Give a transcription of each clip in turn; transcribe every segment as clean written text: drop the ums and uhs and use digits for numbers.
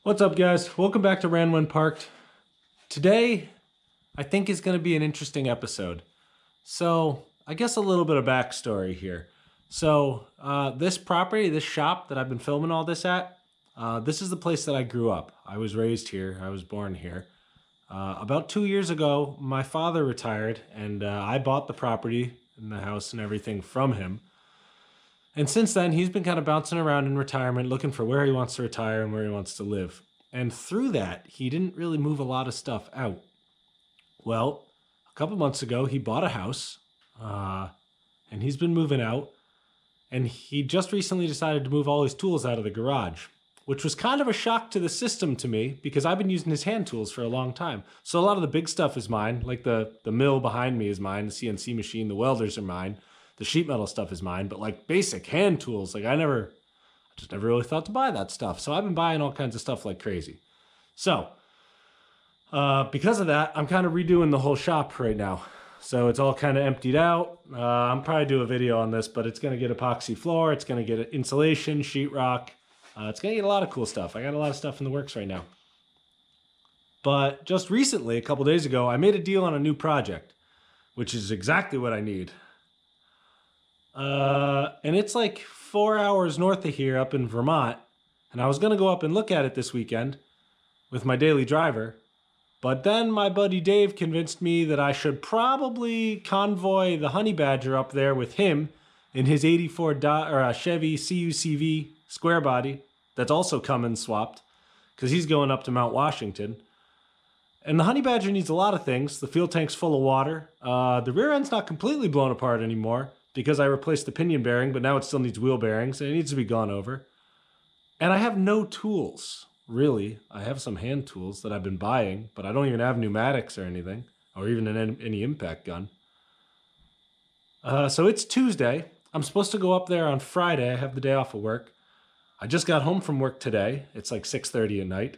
What's up, guys? Welcome back to RanWhenParked. Today, I think is going to be an interesting episode. So, I guess a little bit of backstory here. So, this property, this shop that I've been filming all this at, this is the place that I grew up. I was raised here. I was born here. About 2 years ago, my father retired, and I bought the property and the house and everything from him. And since then, he's been kind of bouncing around in retirement, looking for where he wants to retire and where he wants to live. And through that, he didn't really move a lot of stuff out. Well, a couple months ago, he bought a house, and he's been moving out. And he just recently decided to move all his tools out of the garage, which was kind of a shock to the system to me because I've been using his hand tools for a long time. So a lot of the big stuff is mine, like the mill behind me is mine, the CNC machine, the welders are mine. The sheet metal stuff is mine, but like basic hand tools, like I just never really thought to buy that stuff. So I've been buying all kinds of stuff like crazy. So, because of that, I'm kind of redoing the whole shop right now. So it's all kind of emptied out. I'm probably do a video on this, but it's going to get epoxy floor. It's going to get insulation, sheetrock. It's going to get a lot of cool stuff. I got a lot of stuff in the works right now. But just recently, a couple days ago, I made a deal on a new project, which is exactly what I need. And it's like 4 hours north of here up in Vermont. And I was going to go up and look at it this weekend with my daily driver. But then my buddy Dave convinced me that I should probably convoy the Honeybadger up there with him in his 84 Chevy CUCV square body that's also Cummins Swapped because he's going up to Mount Washington. And the Honeybadger needs a lot of things. The fuel tank's full of water. The rear end's not completely blown apart anymore because I replaced the pinion bearing, but now it still needs wheel bearings and it needs to be gone over. And I have no tools, really. I have some hand tools that I've been buying, but I don't even have pneumatics or anything, or even any impact gun. So it's Tuesday. I'm supposed to go up there on Friday. I have the day off of work. I just got home from work today. It's like 6:30 at night.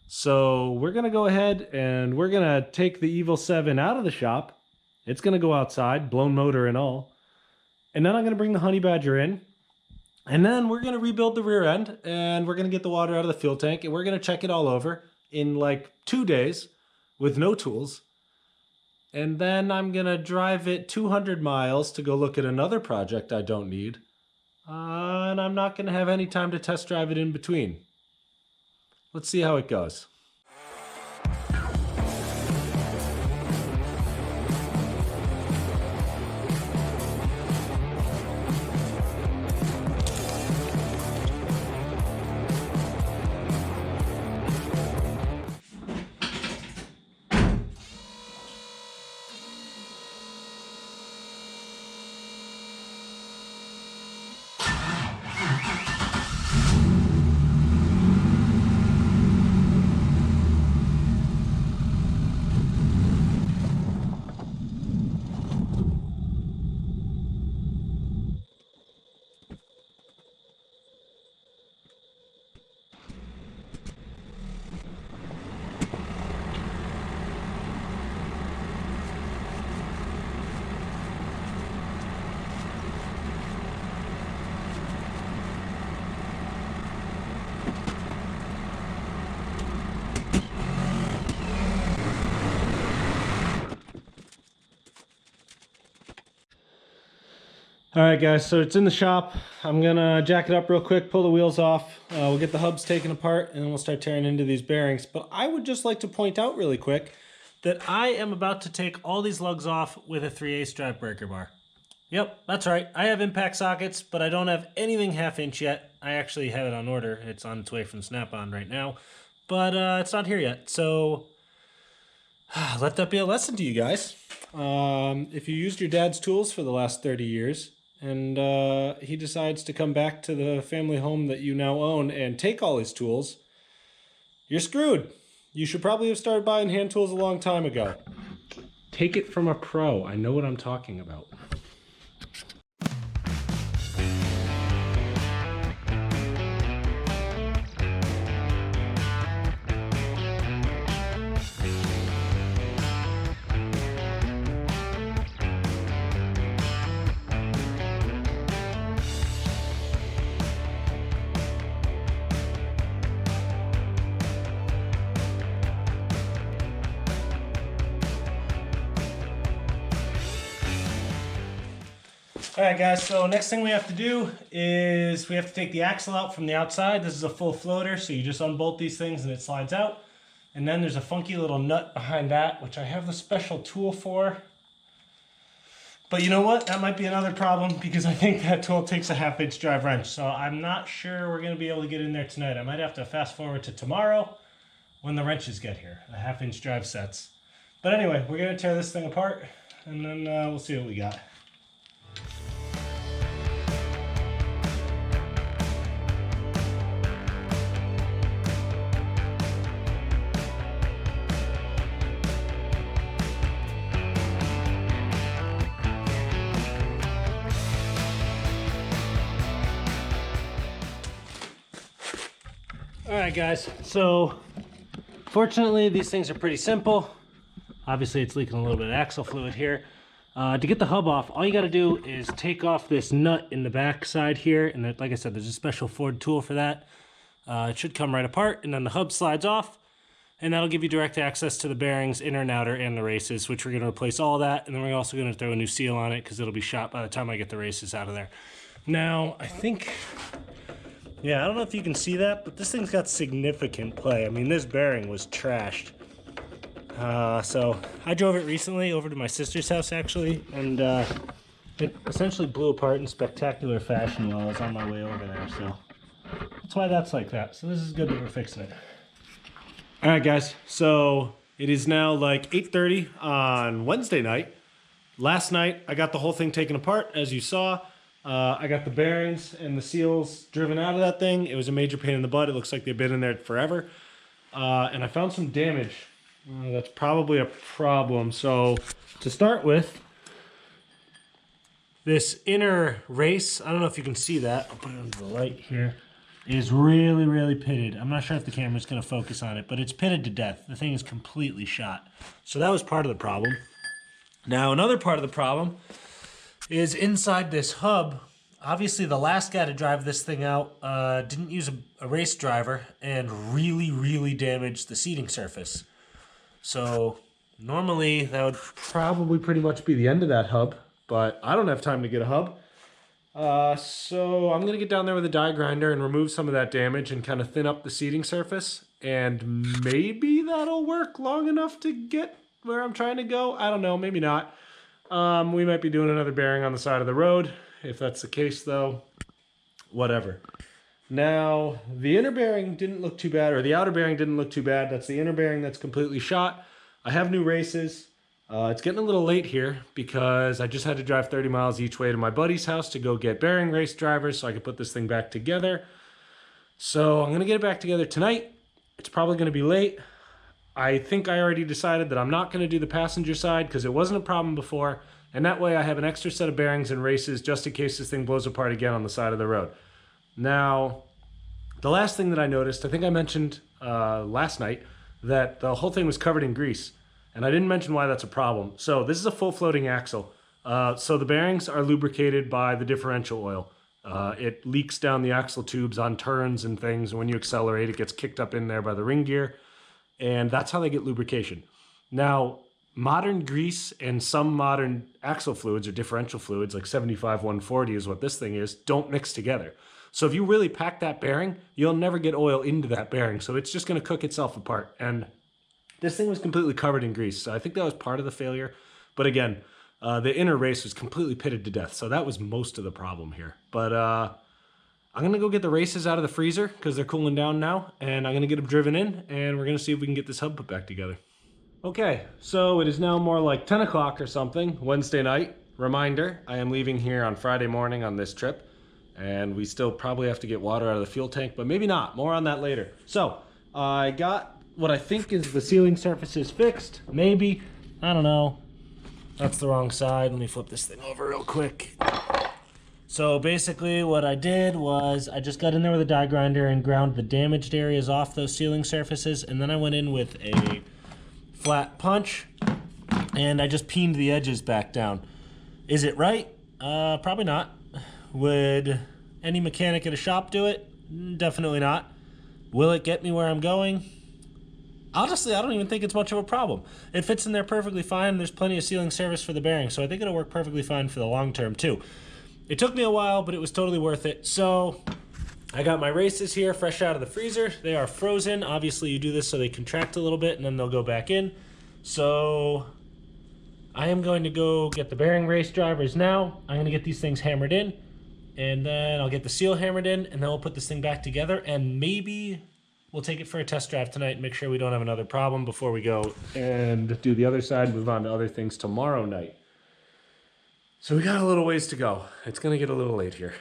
So we're going to go ahead and we're going to take the Evil 7 out of the shop. It's going to go outside, blown motor and all. And then I'm going to bring the Honeybadger in. And then we're going to rebuild the rear end. And we're going to get the water out of the fuel tank. And we're going to check it all over in like 2 days with no tools. And then I'm going to drive it 200 miles to go look at another project I don't need. And I'm not going to have any time to test drive it in between. Let's see how it goes. All right, guys, so it's in the shop. I'm gonna jack it up real quick, pull the wheels off. We'll get the hubs taken apart and then we'll start tearing into these bearings. But I would just like to point out really quick that I am about to take all these lugs off with a 3/8 drive breaker bar. Yep, that's right. I have impact sockets, but I don't have anything 1/2 inch yet. I actually have it on order. It's on its way from Snap-on right now, but it's not here yet. So let that be a lesson to you guys. If you used your dad's tools for the last 30 years, and he decides to come back to the family home that you now own and take all his tools, you're screwed. You should probably have started buying hand tools a long time ago. Take it from a pro. I know what I'm talking about. All right, guys, so next thing we have to do is we have to take the axle out from the outside. This is a full floater, so you just unbolt these things and it slides out. And then there's a funky little nut behind that, which I have the special tool for. But you know what? That might be another problem because I think that tool takes a 1/2-inch drive wrench. So I'm not sure we're going to be able to get in there tonight. I might have to fast forward to tomorrow when the wrenches get here, the 1/2-inch drive sets. But anyway, we're going to tear this thing apart and then we'll see what we got. Alright guys, so fortunately these things are pretty simple. Obviously it's leaking a little bit of axle fluid here. To get the hub off, all you got to do is take off this nut in the back side here, and like I said, there's a special Ford tool for that. It should come right apart, and then the hub slides off, and that'll give you direct access to the bearings, inner and outer, and the races, which we're going to replace all that, and then we're also going to throw a new seal on it because it'll be shot by the time I get the races out of there. Now, I think... yeah, I don't know if you can see that, but this thing's got significant play. I mean, this bearing was trashed. So I drove it recently over to my sister's house, actually, and it essentially blew apart in spectacular fashion while I was on my way over there. So that's why that's like that. So this is good that we're fixing it. All right, guys. So it is now like 8:30 on Wednesday night. Last night, I got the whole thing taken apart, as you saw. I got the bearings and the seals driven out of that thing. It was a major pain in the butt. It looks like they've been in there forever. And I found some damage. That's probably a problem. So to start with, this inner race, I don't know if you can see that. I'll put it under the light here. Is really, really pitted. I'm not sure if the camera's going to focus on it, but it's pitted to death. The thing is completely shot. So that was part of the problem. Now, another part of the problem is inside this hub. Obviously the last guy to drive this thing out didn't use a race driver and really damaged the seating surface. So normally that would probably pretty much be the end of that hub, but I don't have time to get a hub. So I'm gonna get down there with a die grinder and remove some of that damage and kind of thin up the seating surface, and maybe that'll work long enough to get where I'm trying to go. I don't know, maybe not. We might be doing another bearing on the side of the road. If that's the case, though, whatever. Now, the inner bearing didn't look too bad, or the outer bearing didn't look too bad. That's the inner bearing that's completely shot. I have new races. It's getting a little late here because I just had to drive 30 miles each way to my buddy's house to go get bearing race drivers so I could put this thing back together. So I'm going to get it back together tonight. It's probably going to be late. I think I already decided that I'm not going to do the passenger side because it wasn't a problem before, and that way I have an extra set of bearings and races just in case this thing blows apart again on the side of the road. Now, the last thing that I noticed, I think I mentioned last night, that the whole thing was covered in grease, and I didn't mention why that's a problem. So this is a full floating axle. So the bearings are lubricated by the differential oil. It leaks down the axle tubes on turns and things, and when you accelerate, it gets kicked up in there by the ring gear. And that's how they get lubrication. Now, modern grease and some modern axle fluids or differential fluids, like 75-140 is what this thing is, don't mix together. So if you really pack that bearing, you'll never get oil into that bearing. So it's just going to cook itself apart. And this thing was completely covered in grease. So I think that was part of the failure. But again, the inner race was completely pitted to death. So that was most of the problem here. But I'm going to go get the races out of the freezer because they're cooling down now, and I'm going to get them driven in, and we're going to see if we can get this hub put back together. Okay, so it is now more like 10 o'clock or something, Wednesday night. Reminder, I am leaving here on Friday morning on this trip, and we still probably have to get water out of the fuel tank, but maybe not. More on that later. So, I got what I think is the sealing surfaces fixed. Maybe. I don't know. That's the wrong side. Let me flip this thing over real quick. So basically what I did was I just got in there with a die grinder and ground the damaged areas off those sealing surfaces, and then I went in with a flat punch and I just peened the edges back down. Is it right? Probably not. Would any mechanic at a shop do it? Definitely not. Will it get me where I'm going? Honestly, I don't even think it's much of a problem. It fits in there perfectly fine. There's plenty of sealing surface for the bearing, so I think it'll work perfectly fine for the long term too. It took me a while, but it was totally worth it. So I got my races here fresh out of the freezer. They are frozen. Obviously you do this so they contract a little bit and then they'll go back in. So I am going to go get the bearing race drivers now. I'm going to get these things hammered in, and then I'll get the seal hammered in, and then we'll put this thing back together, and maybe we'll take it for a test drive tonight and make sure we don't have another problem before we go and do the other side, move on to other things tomorrow night. So we got a little ways to go. It's going to get a little late here.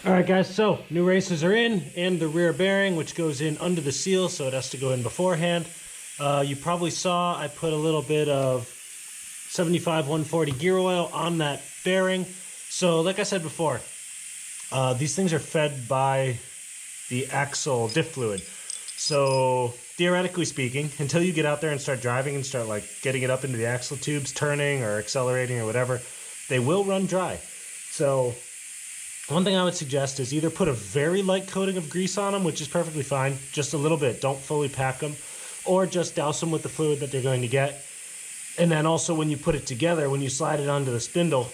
All right, guys, so new races are in, and the rear bearing, which goes in under the seal, so it has to go in beforehand. You probably saw I put a little bit of 75-140 gear oil on that bearing. So like I said before, these things are fed by the axle diff fluid. So theoretically speaking, until you get out there and start driving and start like getting it up into the axle tubes, turning or accelerating or whatever, they will run dry. So one thing I would suggest is either put a very light coating of grease on them, which is perfectly fine, just a little bit, don't fully pack them, or just douse them with the fluid that they're going to get. And then also when you put it together, when you slide it onto the spindle,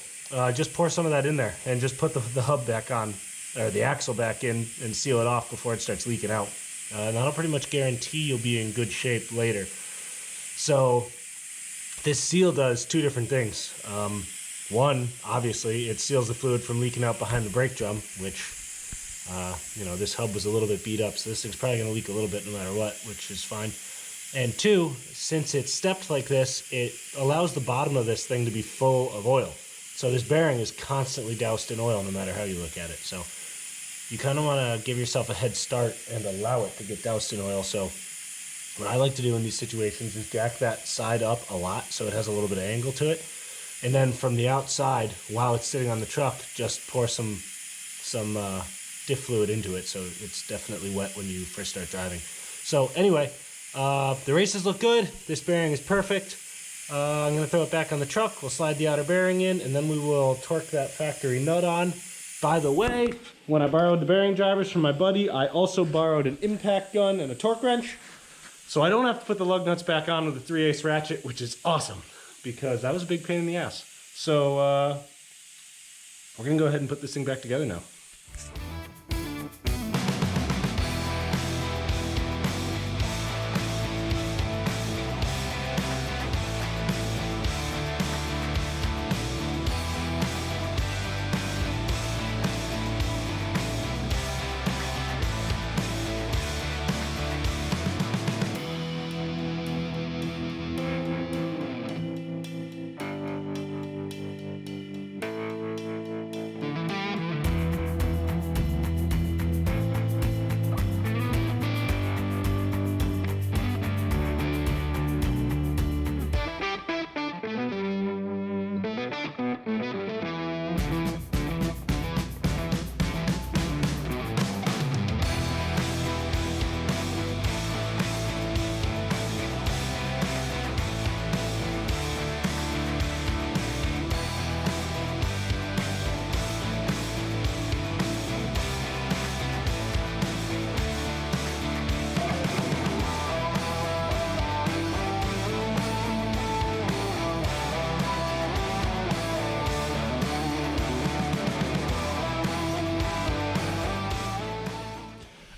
just pour some of that in there and just put the hub back on, or the axle back in, and seal it off before it starts leaking out. And that'll pretty much guarantee you'll be in good shape later. So this seal does two different things. One, obviously, it seals the fluid from leaking out behind the brake drum, which, you know, this hub was a little bit beat up, so this thing's probably going to leak a little bit no matter what, which is fine. And two, since it's stepped like this, it allows the bottom of this thing to be full of oil. So this bearing is constantly doused in oil no matter how you look at it. So you kind of want to give yourself a head start and allow it to get doused in oil. So what I like to do in these situations is jack that side up a lot so it has a little bit of angle to it. And then from the outside, while it's sitting on the truck, just pour some diff fluid into it so it's definitely wet when you first start driving. So anyway, the races look good. This bearing is perfect. I'm going to throw it back on the truck. We'll slide the outer bearing in, and then we will torque that factory nut on. By the way, when I borrowed the bearing drivers from my buddy, I also borrowed an impact gun and a torque wrench. So I don't have to put the lug nuts back on with the 3/8 ratchet, which is awesome, because that was a big pain in the ass. So we're going to go ahead and put this thing back together now.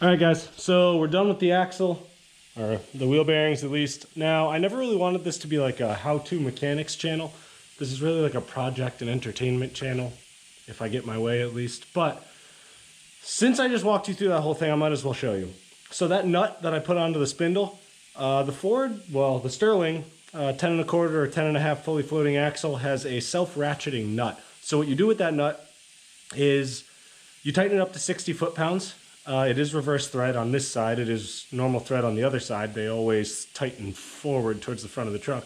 All right, guys, so we're done with the axle, or the wheel bearings at least. Now, I never really wanted this to be like a how-to mechanics channel. This is really like a project and entertainment channel, if I get my way at least. But since I just walked you through that whole thing, I might as well show you. So that nut that I put onto the spindle, the Sterling 10 1/4 or 10 1/2 fully floating axle has a self-ratcheting nut. So what you do with that nut is you tighten it up to 60 foot-pounds. It is reverse thread on this side. It is normal thread on the other side. They always tighten forward towards the front of the truck.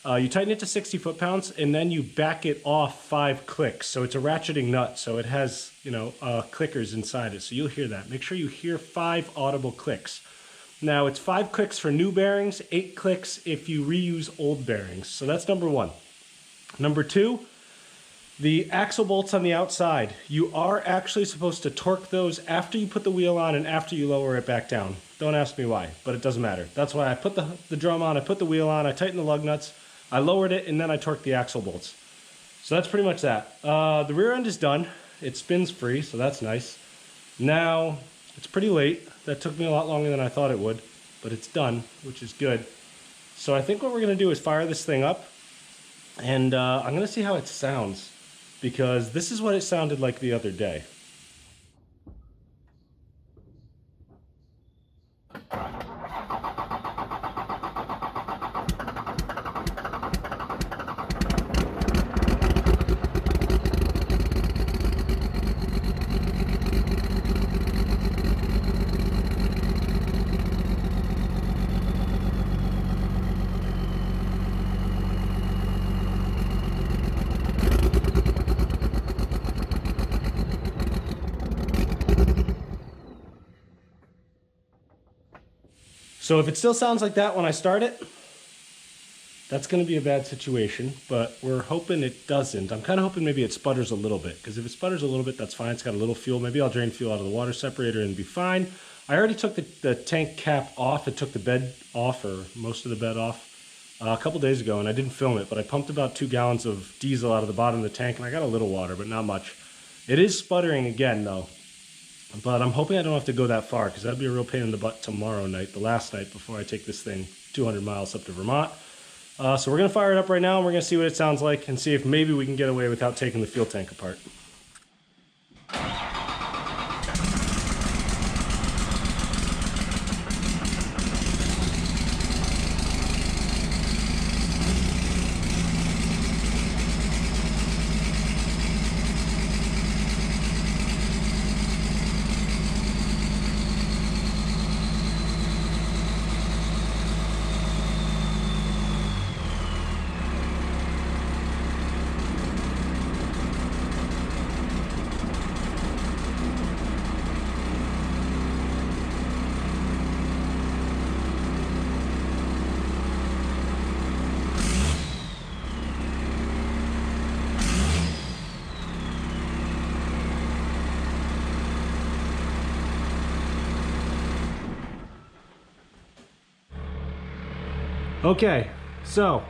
You tighten it to 60 foot-pounds, and then you back it off 5 clicks. So it's a ratcheting nut, so it has, clickers inside it. So you'll hear that. Make sure you hear 5 audible clicks. Now, it's 5 clicks for new bearings, 8 clicks if you reuse old bearings. So that's number 1. Number 2, the axle bolts on the outside. You are actually supposed to torque those after you put the wheel on and after you lower it back down. Don't ask me why, but it doesn't matter. That's why I put the drum on, I put the wheel on, I tightened the lug nuts, I lowered it, and then I torqued the axle bolts. So that's pretty much that. The rear end is done. It spins free, so that's nice. Now, it's pretty late. That took me a lot longer than I thought it would, but it's done, which is good. So I think what we're gonna do is fire this thing up, and I'm gonna see how it sounds, because this is what it sounded like the other day. So if it still sounds like that when I start it, that's going to be a bad situation, but we're hoping it doesn't. I'm kind of hoping maybe it sputters a little bit, because if it sputters a little bit, that's fine. It's got a little fuel. Maybe I'll drain fuel out of the water separator and be fine. I already took the tank cap off. It took the bed off, or most of the bed off, a couple days ago, and I didn't film it, but I pumped about 2 gallons of diesel out of the bottom of the tank, and I got a little water, but not much. It is sputtering again, though. But I'm hoping I don't have to go that far, because that'd be a real pain in the butt tomorrow night, the last night before I take this thing 200 miles up to Vermont. So we're going to fire it up right now, and we're going to see what it sounds like and see if maybe we can get away without taking the fuel tank apart. Okay, so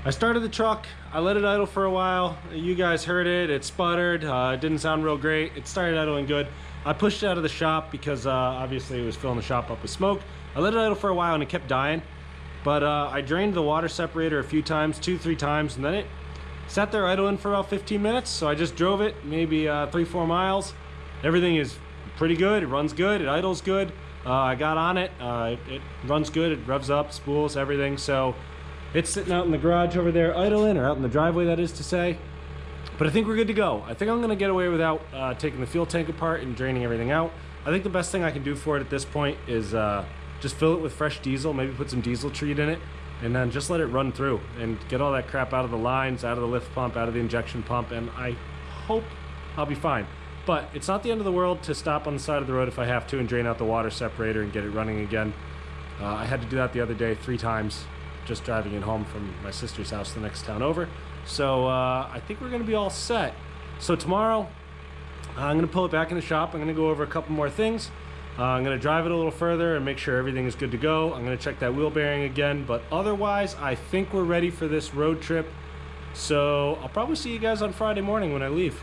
I started the truck, I let it idle for a while. You guys heard it, it sputtered, it didn't sound real great. It started idling good. I pushed it out of the shop because obviously it was filling the shop up with smoke. I let it idle for a while and it kept dying. But I drained the water separator a few times, 2-3 times, and then it sat there idling for about 15 minutes. So I just drove it maybe 3-4 miles. Everything is pretty good, it runs good, it idles good. I got on it, it runs good, it revs up, spools, everything. So it's sitting out in the garage over there idling, or out in the driveway, that is to say. But I think we're good to go. I think I'm gonna get away without taking the fuel tank apart and draining everything out. I think the best thing I can do for it at this point is just fill it with fresh diesel, maybe put some diesel treat in it, and then just let it run through and get all that crap out of the lines, out of the lift pump, out of the injection pump, and I hope I'll be fine. But it's not the end of the world to stop on the side of the road if I have to and drain out the water separator and get it running again. I had to do that the other day 3 times, just driving it home from my sister's house the next town over. So I think we're gonna be all set. So tomorrow, I'm gonna pull it back in the shop. I'm gonna go over a couple more things. I'm gonna drive it a little further and make sure everything is good to go. I'm gonna check that wheel bearing again, but otherwise, I think we're ready for this road trip. So I'll probably see you guys on Friday morning when I leave.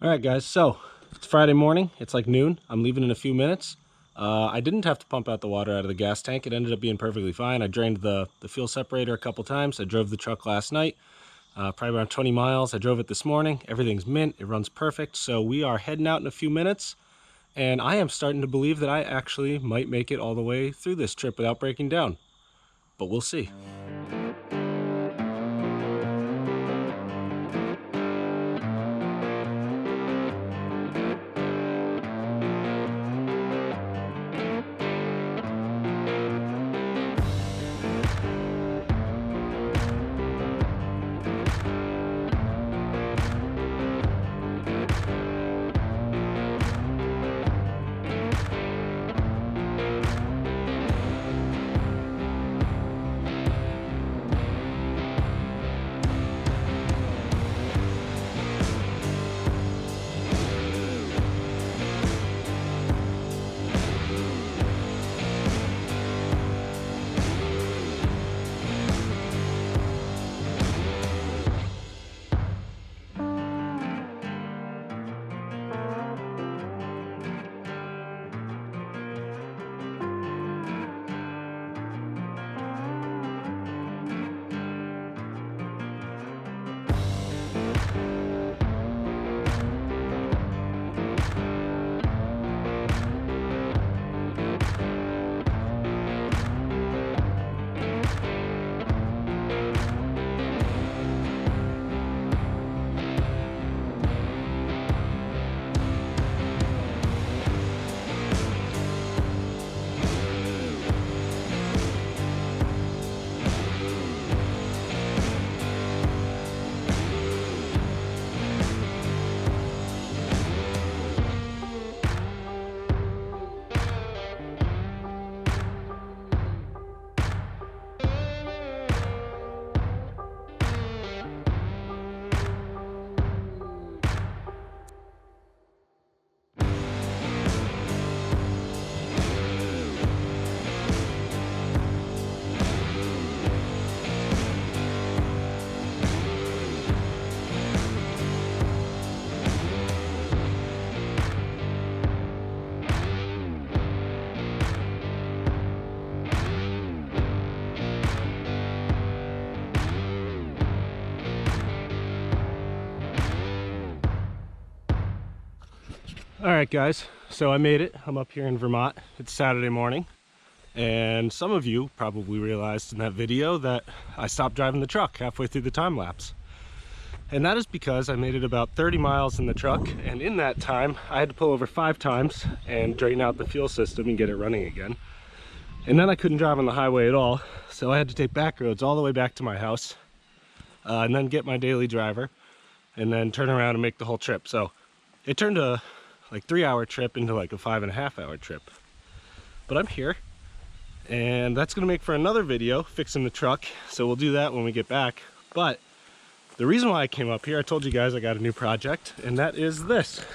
All right, guys, so It's Friday morning. It's like noon. I'm leaving in a few minutes. I didn't have to pump out the water out of the gas tank. It ended up being perfectly fine. I drained the fuel separator a couple times. I drove the truck last night, probably around 20 miles. I drove it this morning. Everything's mint. It runs perfect. So we are heading out in a few minutes. And I am starting to believe that I actually might make it all the way through this trip without breaking down. But we'll see. All right, guys, so I made it. I'm up here in Vermont. It's Saturday morning, and some of you probably realized in that video that I stopped driving the truck halfway through the time lapse. And that is because I made it about 30 miles in the truck, and in that time I had to pull over 5 times and drain out the fuel system and get it running again. And then I couldn't drive on the highway at all, so I had to take back roads all the way back to my house, and then get my daily driver, and then turn around and make the whole trip. So it turned a like 3-hour trip into like a 5.5-hour trip. But I'm here, and that's gonna make for another video fixing the truck, so we'll do that when we get back. But the reason why I came up here, I told you guys I got a new project, and that is this.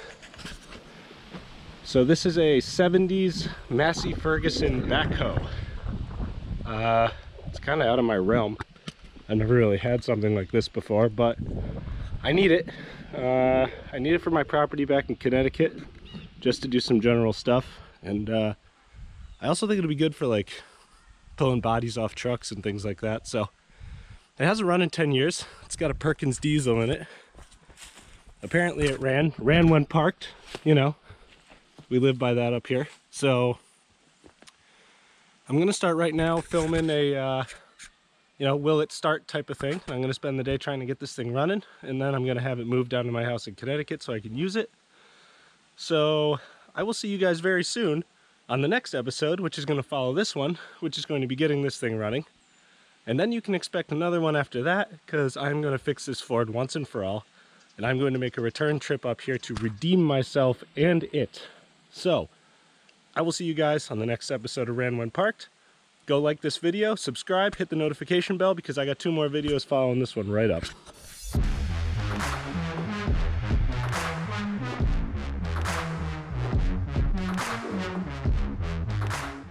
So this is a 70s Massey Ferguson backhoe. It's kind of out of my realm. I never really had something like this before, but I need it. I need it for my property back in Connecticut, just to do some general stuff. And I also think it'll be good for like pulling bodies off trucks and things like that. So it hasn't run in 10 years. It's got a Perkins diesel in it. Apparently it ran when parked, you know. We live by that up here. So I'm gonna start right now filming a you know, will it start type of thing. I'm gonna spend the day trying to get this thing running, and then I'm gonna have it moved down to my house in Connecticut so I can use it. So I will see you guys very soon on the next episode, which is gonna follow this one, which is going to be getting this thing running. And then you can expect another one after that, because I'm gonna fix this Ford once and for all, and I'm going to make a return trip up here to redeem myself and it. So I will see you guys on the next episode of RanWhenParked. Go like this video, subscribe, hit the notification bell, because I got 2 more videos following this one right up.